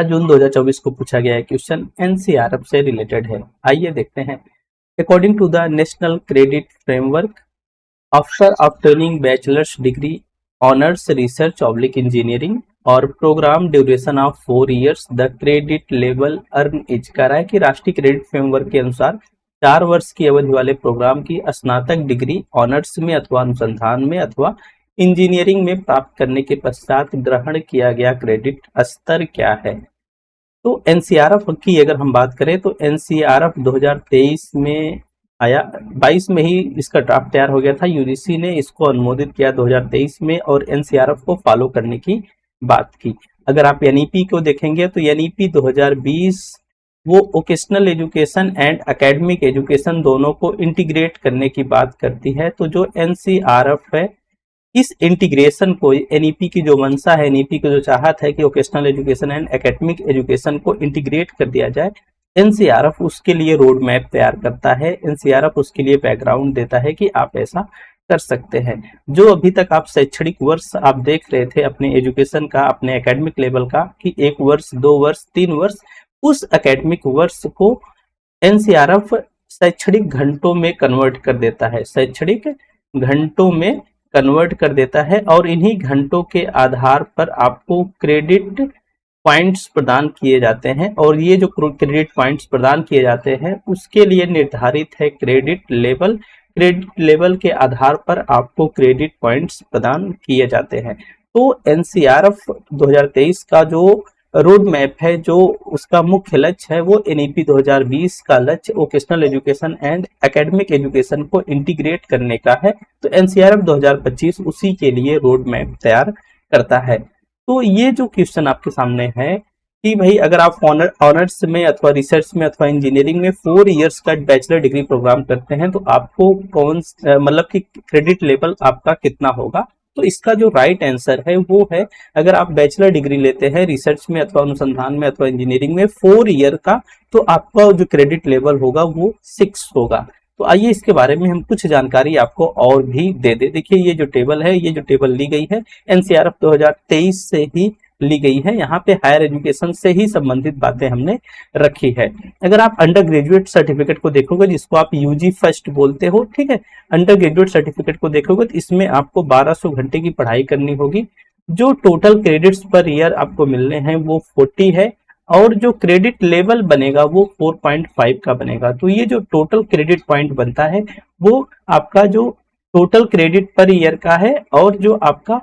जून 2024 को पूछा गया है क्वेश्चन, एनसीआरएफ से रिलेटेड है। आइए देखते हैं। According to the national credit framework, after obtaining bachelor's degree, honours, research oblique engineering और programme duration of 4 years, the credit level earn is. कह रहा है कि राष्ट्रीय क्रेडिट फ्रेमवर्क के अनुसार 4 वर्ष की अवधि वाले प्रोग्राम की स्नातक डिग्री ऑनर्स में अथवा अनुसंधान में अथवा इंजीनियरिंग में प्राप्त करने के पश्चात ग्रहण किया गया क्रेडिट स्तर क्या है। तो एनसीआरएफ की अगर हम बात करें तो एनसीआरएफ 2023 में आया, 22 में ही इसका ड्राफ्ट तैयार हो गया था। यूजीसी ने इसको अनुमोदित किया 2023 में और एनसीआरएफ को फॉलो करने की बात की। अगर आप एनईपी को देखेंगे तो एनईपी 2020 वो vocational education and academic education दोनों को इंटीग्रेट करने की बात करती है। तो जो एनसीआरएफ है, इस इंटीग्रेशन को, एनईपी की जो मंशा है, एनईपी की जो चाहत है कि vocational education and academic education को इंटीग्रेट कर दिया जाए, एनसीआरएफ उसके लिए रोड मैप तैयार करता है। एनसीआरएफ उसके लिए बैकग्राउंड देता है कि आप ऐसा कर सकते हैं। जो अभी तक आप शैक्षणिक वर्ष आप देख रहे थे अपने एजुकेशन का, अपने एकेडमिक लेवल का, कि 1 वर्ष, 2 वर्ष, 3 वर्ष, उस एकेडमिक वर्ष को एनसीआरएफ शैक्षणिक घंटों में कन्वर्ट कर देता है, शैक्षणिक घंटों में कन्वर्ट कर देता है और इन्हीं घंटों के आधार पर आपको क्रेडिट पॉइंट्स प्रदान किए जाते हैं। और ये जो क्रेडिट पॉइंट्स प्रदान किए जाते हैं उसके लिए निर्धारित है क्रेडिट लेवल। क्रेडिट लेवल के आधार पर आपको क्रेडिट पॉइंट्स प्रदान किए जाते हैं। तो एनसीआरएफ 2023 का जो रोड मैप है, जो उसका मुख्य लक्ष्य है, वो एनईपी 2020 का लक्ष्य vocational education and academic education को इंटीग्रेट करने का है। तो एनसीआरएफ 2025 उसी के लिए रोड मैप तैयार करता है। तो ये जो क्वेश्चन आपके सामने है कि भाई अगर आप ऑनर्स में अथवा रिसर्च में अथवा इंजीनियरिंग में 4 years का बैचलर डिग्री प्रोग्राम करते हैं तो आपको कौन मतलब कि क्रेडिट लेवल आपका कितना होगा। तो इसका जो राइट आंसर है वो है, अगर आप बैचलर डिग्री लेते हैं रिसर्च में अथवा अनुसंधान में अथवा इंजीनियरिंग में 4 year का, तो आपका जो क्रेडिट लेवल होगा वो 6 होगा। तो आइए इसके बारे में हम कुछ जानकारी आपको और भी दे दे। देखिए ये जो टेबल है, ये जो टेबल ली गई है एनसीआरएफ 2023 से ही ली गई है। यहाँ पे हायर एजुकेशन से ही संबंधित बातें हमने रखी है। अगर आप अंडर ग्रेजुएट सर्टिफिकेट को देखोगे, जिसको आप यूजी फर्स्ट बोलते हो, ठीक है, अंडर ग्रेजुएट सर्टिफिकेट को देखोगे तो इसमें आपको 1200 घंटे की पढ़ाई करनी होगी। जो टोटल क्रेडिट्स पर ईयर आपको मिलने हैं वो 40 है और जो क्रेडिट लेवल बनेगा वो 4.5 का बनेगा। तो ये जो टोटल क्रेडिट पॉइंट बनता है वो आपका जो टोटल क्रेडिट पर ईयर का है और जो आपका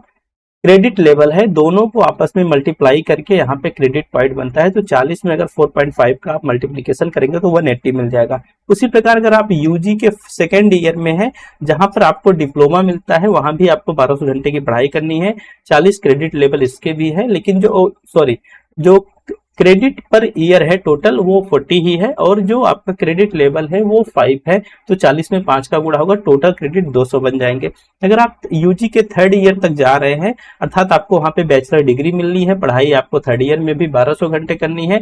क्रेडिट लेवल है, दोनों को आपस में मल्टीप्लाई करके यहाँ पे क्रेडिट पॉइंट बनता है। तो 40 में अगर 4.5 का आप मल्टीप्लीकेशन करेंगे तो 180 मिल जाएगा। उसी प्रकार अगर आप यूजी के सेकेंड ईयर में है, जहां पर आपको डिप्लोमा मिलता है, वहां भी आपको 1200 घंटे की पढ़ाई करनी है। 40 क्रेडिट लेवल इसके भी है, लेकिन जो क्रेडिट पर ईयर है टोटल वो 40 ही है और जो आपका क्रेडिट लेवल है वो 5 है। तो 40 में 5 का गुणा होगा, टोटल क्रेडिट 200 बन जाएंगे। अगर आप यूजी के 3rd ईयर तक जा रहे हैं, अर्थात आपको वहां पे बैचलर डिग्री मिलनी है, पढ़ाई आपको 3rd ईयर में भी 1200 घंटे करनी है।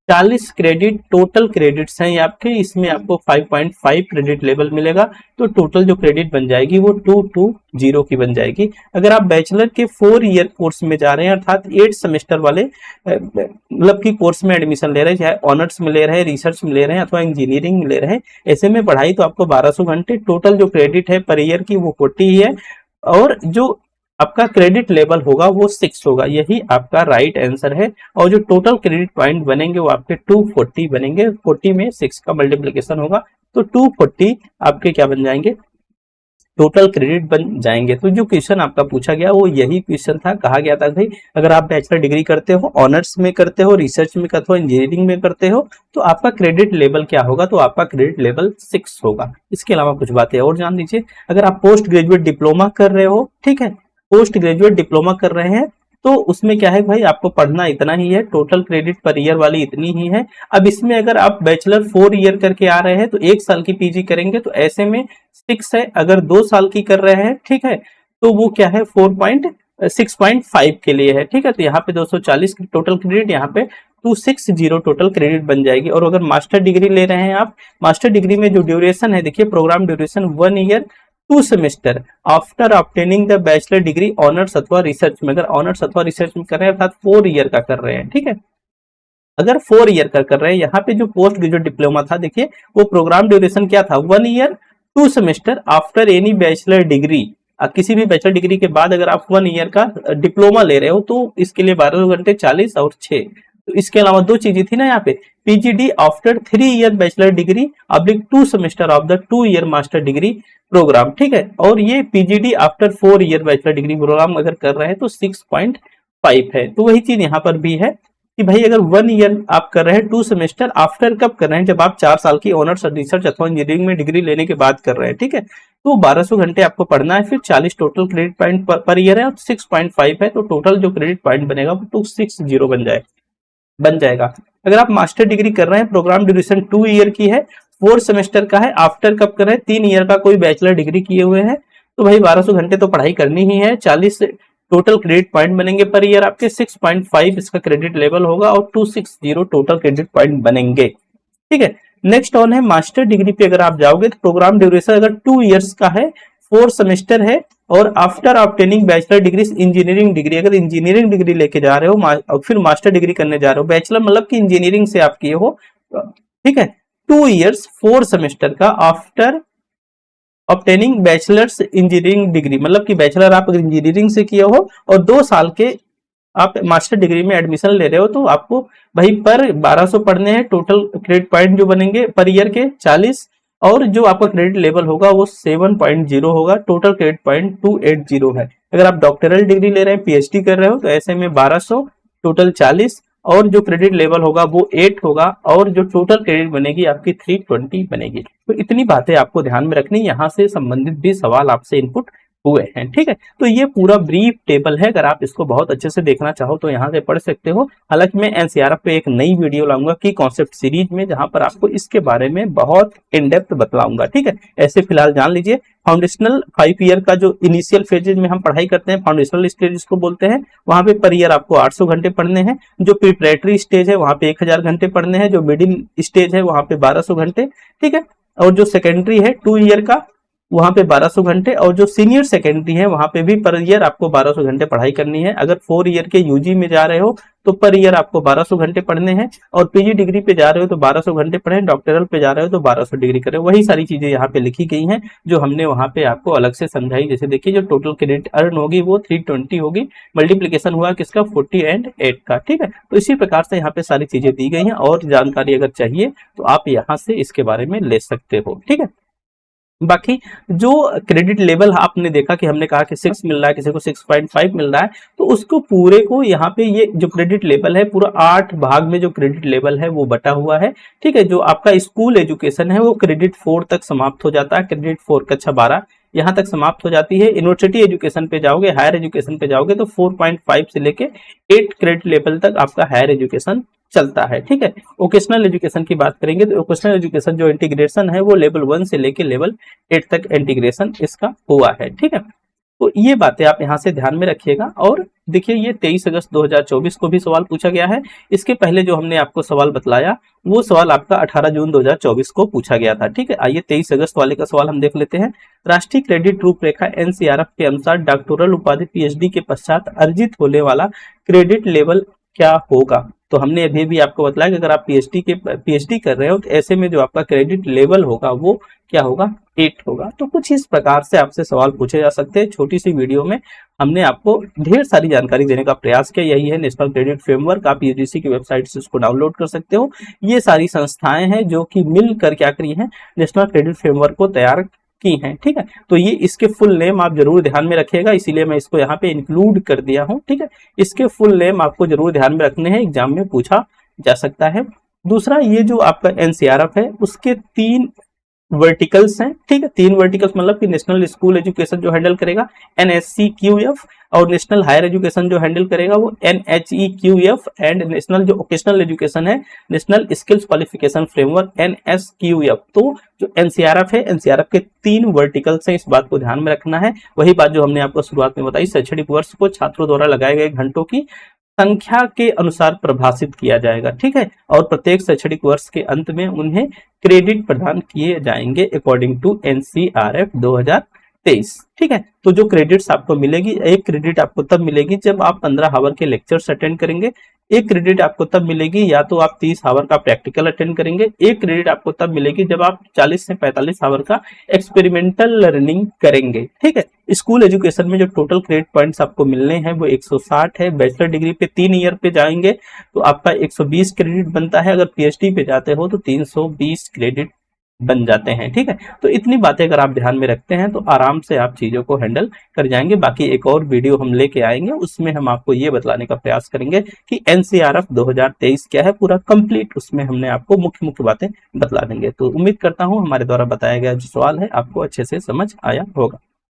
40 क्रेडिट टोटल क्रेडिट्स हैं आपके, इसमें आपको 5.5 क्रेडिट लेवल मिलेगा। तो टोटल जो क्रेडिट बन जाएगी वो 220 की बन जाएगी। अगर आप बैचलर के 4 ईयर कोर्स में जा रहे हैं, अर्थात 8 सेमेस्टर वाले मतलब की कोर्स में एडमिशन ले रहे हैं, चाहे ऑनर्स में ले रहे हैं, रिसर्च में ले रहे हैं अथवा इंजीनियरिंग में ले रहे हैं, ऐसे में पढ़ाई तो आपको 1200 घंटे, टोटल जो क्रेडिट है पर ईयर की वो 40 ही है और जो आपका क्रेडिट लेवल होगा वो 6 होगा। यही आपका राइट आंसर है। और जो टोटल क्रेडिट पॉइंट बनेंगे वो आपके 240 बनेंगे। 40 में 6 का मल्टीप्लिकेशन होगा तो 240 आपके क्या बन जाएंगे, टोटल क्रेडिट बन जाएंगे। तो जो क्वेश्चन आपका पूछा गया वो यही क्वेश्चन था। कहा गया था भाई अगर आप बैचलर डिग्री करते हो, ऑनर्स में करते हो, रिसर्च में करते हो, इंजीनियरिंग में करते हो, तो आपका क्रेडिट लेवल क्या होगा। तो आपका क्रेडिट लेवल 6 होगा। इसके अलावा कुछ बातें और जान लीजिए। अगर आप पोस्ट ग्रेजुएट डिप्लोमा कर रहे हो, ठीक है, पोस्ट ग्रेजुएट डिप्लोमा कर रहे हैं, तो उसमें क्या है भाई, आपको पढ़ना इतना ही है, टोटल क्रेडिट पर ईयर वाली इतनी ही है। अब इसमें अगर आप बैचलर 4 ईयर करके आ रहे हैं तो 1 साल की पीजी करेंगे, तो ऐसे में 6 है। अगर 2 साल की कर रहे हैं, ठीक है, तो वो क्या है 6.5 के लिए है, ठीक है। तो यहाँ पे 240 टोटल क्रेडिट, यहाँ पे 260 टोटल क्रेडिट बन जाएगी। और अगर मास्टर डिग्री ले रहे हैं आप, मास्टर डिग्री में जो ड्यूरेशन है, देखिए programme duration 1 year 2 semester after obtaining the bachelor degree honours अथवा रिसर्च में, अगर ऑनर्स अथवा रिसर्च में कर रहे हैं अर्थात 4 ईयर का कर रहे हैं, ठीक है। अगर 4 ईयर का कर रहे हैं, यहाँ पे जो पोस्ट ग्रेजुएट डिप्लोमा था देखिए वो प्रोग्राम ड्यूरेशन क्या था, 1 year 2 semester after any bachelor degree. किसी भी बैचलर डिग्री के बाद अगर आप 1 ईयर का डिप्लोमा ले रहे हो तो इसके लिए 12 घंटे 40 और 6। तो इसके अलावा दो चीजें थी ना यहाँ पे, PGD after 3 year bachelor degree अब्लिक 2 semester of the 2 year master degree programme, ठीक है। और ये PGD after 4 year bachelor degree programme अगर कर रहे हैं तो 6.5 है। तो वही चीज यहाँ पर भी है कि भाई अगर 1 ईयर आप कर रहे हैं 2 सेमेस्टर आफ्टर कब कर रहे हैं, जब आप 4 साल की ऑनर्स रिसर्च अथवा इंजीनियरिंग में डिग्री लेने के बाद कर रहे हैं, ठीक है। तो 1200 घंटे आपको पढ़ना है, फिर 40 total credit point per year है और 6.5 है, तो टोटल जो क्रेडिट पॉइंट बनेगा वो 260 बन जाएगा। अगर आप मास्टर डिग्री कर रहे हैं, प्रोग्राम ड्यूरेशन 2 ईयर की है, 4 सेमेस्टर का है, आफ्टर कब कर रहे हैं 3 ईयर का कोई बैचलर डिग्री किए हुए हैं, तो भाई 1200 घंटे तो पढ़ाई करनी ही है। 40 टोटल क्रेडिट पॉइंट बनेंगे पर ईयर आपके, 6.5 इसका क्रेडिट लेवल होगा और 260 टोटल क्रेडिट पॉइंट बनेंगे, ठीक है। नेक्स्ट ऑन है मास्टर डिग्री पे अगर आप जाओगे तो प्रोग्राम ड्यूरेशन अगर 2 इयर्स का है, 4 सेमेस्टर है और after obtaining bachelor degree engineering degree, अगर इंजीनियरिंग डिग्री लेके जा रहे हो और फिर मास्टर डिग्री करने जा रहे हो, बैचलर मतलब कि इंजीनियरिंग से आप किए हो, ठीक है। 2 इयर्स 4 सेमेस्टर का after obtaining bachelors engineering degree, मतलब कि बैचलर आप अगर इंजीनियरिंग से किए हो और 2 साल के आप मास्टर डिग्री में एडमिशन ले रहे हो, तो आपको भाई पर 1200 पढ़ने हैं, टोटल क्रेडिट पॉइंट जो बनेंगे पर ईयर के 40 और जो आपका क्रेडिट लेवल होगा वो 7.0 होगा, टोटल क्रेडिट पॉइंट 280 है। अगर आप डॉक्टरल डिग्री ले रहे हैं, पीएचडी कर रहे हो, तो ऐसे में 1200 टोटल 40 और जो क्रेडिट लेवल होगा वो 8 होगा और जो टोटल क्रेडिट बनेगी आपकी 320 बनेगी। तो इतनी बातें आपको ध्यान में रखनी, यहाँ से संबंधित भी सवाल आपसे इनपुट हुए हैं, ठीक है। तो ये पूरा ब्रीफ टेबल है, अगर आप इसको बहुत अच्छे से देखना चाहो तो यहाँ से पढ़ सकते हो। हालांकि मैं एनसीईआरएफ पे एक नई वीडियो लाऊंगा की कॉन्सेप्ट सीरीज में, जहां पर आपको इसके बारे में बहुत इन डेप्थ बतलाऊंगा, ठीक है। ऐसे फिलहाल जान लीजिए फाउंडेशनल 5 ईयर का जो इनिशियल फेजेज में हम पढ़ाई करते हैं, फाउंडेशनल स्टेज जिसको बोलते हैं, वहां पे पर ईयर आपको 800 घंटे पढ़ने हैं। जो प्रिपरेटरी स्टेज है वहां पे 1000 घंटे पढ़ने हैं। जो मिडिल स्टेज है वहां पे 1200 घंटे, ठीक है। और जो सेकेंडरी है 2 ईयर का, वहां पे 1200 घंटे और जो सीनियर सेकेंडरी है वहां पे भी पर ईयर आपको 1200 घंटे पढ़ाई करनी है। अगर 4 ईयर के यूजी में जा रहे हो तो पर ईयर आपको 1200 घंटे पढ़ने हैं और पीजी डिग्री पे जा रहे हो तो 1200 घंटे पढ़े, डॉक्टरल पे जा रहे हो तो 1200 डिग्री करें। वही सारी चीजें यहाँ पे लिखी गई हैं जो हमने वहां पे आपको अलग से समझाई। जैसे देखिए जो टोटल क्रेडिट अर्न होगी वो 320 होगी, मल्टीप्लीकेशन हुआ किसका 40 एंड 8 का, ठीक है। तो इसी प्रकार से यहाँ पे सारी चीजें दी गई हैं और जानकारी अगर चाहिए तो आप यहाँ से इसके बारे में ले सकते हो, ठीक है। बाकी जो क्रेडिट लेवल आपने देखा कि हमने कहा कि 6 मिल रहा है, किसी को 6.5 मिल रहा है, तो उसको पूरे को यहाँ पे ये जो क्रेडिट लेवल है पूरा 8 भाग में जो क्रेडिट लेवल है वो बटा हुआ है, ठीक है। जो आपका स्कूल एजुकेशन है वो क्रेडिट 4 तक समाप्त हो जाता है, क्रेडिट 4 कक्षा 12 यहाँ तक समाप्त हो जाती है। यूनिवर्सिटी एजुकेशन पे जाओगे, हायर एजुकेशन पे जाओगे तो 4.5 से लेके 8 क्रेडिट लेवल तक आपका हायर एजुकेशन चलता है, ठीक है। वोकेशनल एजुकेशन की बात करेंगे तो वोकेशनल एजुकेशन जो इंटीग्रेशन है वो लेवल 1 से लेके लेवल 8 तक इंटीग्रेशन इसका हुआ है, ठीक है। तो ये बातें आप यहाँ से ध्यान में रखिएगा। और देखिए ये 23 अगस्त 2024 को भी सवाल पूछा गया है। इसके पहले जो हमने आपको सवाल बतलाया वो सवाल आपका 18 जून 2024 को पूछा गया था, ठीक है। आइए 23 अगस्त वाले का सवाल हम देख लेते हैं। राष्ट्रीय क्रेडिट रूपरेखा एनसीईआरएफ के अनुसार डॉक्टोरल उपाधि पीएचडी के पश्चात अर्जित होने वाला क्रेडिट लेवल क्या होगा। तो हमने अभी भी आपको बताया कि अगर आप पीएचडी कर रहे हो तो ऐसे में जो आपका क्रेडिट लेवल होगा वो क्या होगा, 8 होगा। तो कुछ इस प्रकार से आपसे सवाल पूछे जा सकते हैं। छोटी सी वीडियो में हमने आपको ढेर सारी जानकारी देने का प्रयास किया। यही है नेशनल क्रेडिट फ्रेमवर्क, आप यूजीसी की वेबसाइट से उसको डाउनलोड कर सकते हो। ये सारी संस्थाएं हैं जो कि मिलकर क्या करी है, नेशनल क्रेडिट फ्रेमवर्क को तैयार की हैं, ठीक है। तो ये इसके फुल नेम आप जरूर ध्यान में रखिएगा, इसीलिए मैं इसको यहाँ पे इंक्लूड कर दिया हूँ, ठीक है। इसके फुल नेम आपको जरूर ध्यान में रखने हैं, एग्जाम में पूछा जा सकता है। दूसरा ये जो आपका एनसीईआरएफ है उसके 3 वर्टिकल्स हैं, ठीक है। 3 वर्टिकल्स मतलब कि नेशनल स्कूल एजुकेशन जो हैंडल करेगा NSCQF और नेशनल हायर एजुकेशन जो हैंडल करेगा वो NHEQF एंड नेशनल जो वोकेशनल एजुकेशन है national skills qualification framework NSQF। तो जो एनसीईआरएफ है, एनसीईआरएफ के 3 वर्टिकल्स हैं, इस बात को ध्यान में रखना है। वही बात जो हमने आपको शुरुआत में बताई, शैक्षणिक वर्ष को छात्रों द्वारा लगाए गए घंटों की संख्या के अनुसार परिभाषित किया जाएगा, ठीक है। और प्रत्येक शैक्षणिक वर्ष के अंत में उन्हें क्रेडिट प्रदान किए जाएंगे अकॉर्डिंग टू एनसीईआरएफ 2023, ठीक है। तो जो क्रेडिट्स आपको मिलेगी, एक क्रेडिट आपको तब मिलेगी जब आप 15 आवर के लेक्चर्स अटेंड करेंगे, एक क्रेडिट आपको तब मिलेगी या तो आप 30 आवर का प्रैक्टिकल अटेंड करेंगे, एक क्रेडिट आपको तब मिलेगी जब आप 40 से 45 आवर का एक्सपेरिमेंटल लर्निंग करेंगे। ठीक है, स्कूल एजुकेशन में जो टोटल क्रेडिट पॉइंट्स आपको मिलने हैं वो 160 है। बैचलर डिग्री पे 3 ईयर पे जाएंगे तो आपका 120 क्रेडिट बनता है। अगर पीएचडी पे जाते हो तो 320 क्रेडिट बन जाते हैं। ठीक है, तो इतनी बातें अगर आप ध्यान में रखते हैं तो आराम से आप चीजों को हैंडल कर जाएंगे। बाकी एक और वीडियो हम लेके आएंगे, उसमें हम आपको ये बतलाने का प्रयास करेंगे कि एनसीआरएफ 2023 क्या है, पूरा कंप्लीट उसमें हमने आपको मुख्य मुख्य बातें बतला देंगे। तो उम्मीद करता हूं हमारे द्वारा बताया गया जो सवाल है आपको अच्छे से समझ आया होगा।